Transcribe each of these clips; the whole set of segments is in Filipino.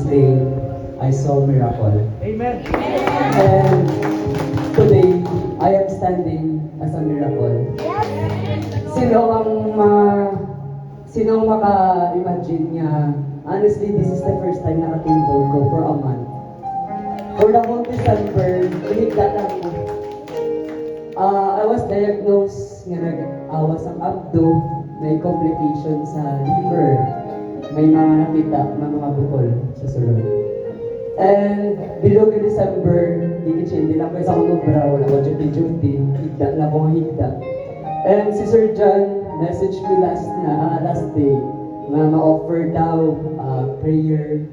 day, I saw miracle. Amen. And today, I am standing as a miracle. Sino ang sino ang maka-imagine niya? Honestly, this is the first time nakatindog ko for a month. For the whole December, higda lang ko. I was diagnosed nga nag-awas ang abdo, may complication sa liver, may mga nakita, mga bukol sa sulod. And below the December, hindi lang ko sa akong ubra, wala ko duty, higda lang ko higda. And si Sir John message me last day na ma-offer daw prayer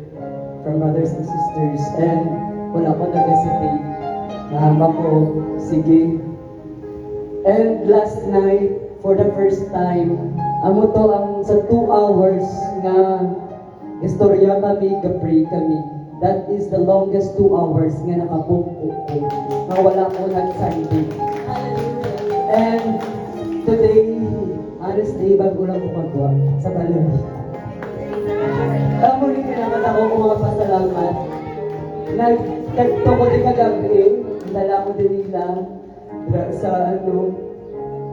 from brothers and sisters. And wala ko nag-hesitate. Nahamba ko, sige. And last night, for the first time, amo to ang sa 2 hours nga istorya kami, gapray kami. That is the longest 2 hours nga nakapungko ko. Nga wala ko nag-Sunday. And today, honestly, bago lang ko magwa sa balon. Ang muli kinakat ako kung mga pasalamat. Nagtagto ko din kagabi, dala ko din nila sa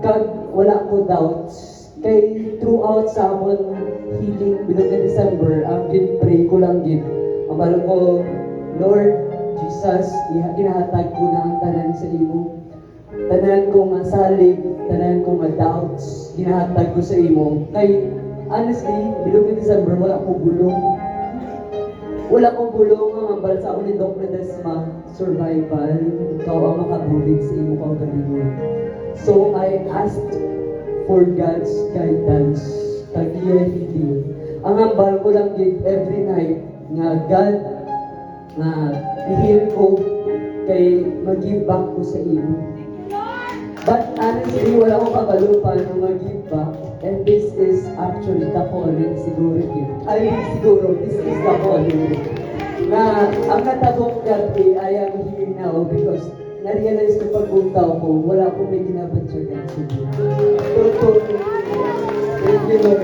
kag wala ko doubts. Kay throughout sa amon healing bilog na December, ang pray ko lang gid. Ang balo ko, Lord Jesus, ginahatag ko na ang tanan sa imo. Tanan ko masalig, tanan ko ma-doubts, ginahatag ko sa imo. Kay honestly, bilog na December, wala ko bulong. Wala ko bulong ang ambal sa ako ni Doc Ledesma, survival, ikaw ang makabulig sa imo kang galingon. So I asked for God's guidance, tagiya hindi. Ang ambal ko lang gid every night, nga God, nga i-heal ko, kay mag-give back ko sa imo. But honestly, wala akong kabalupan na mag-give back. And this is actually the calling siguro yun. This is the calling. Na ang natagong gabi, I am here now because na-realize ko pag-untaw ko, wala akong may ginabansyagan siguro. Totoo. Thank you, Lord.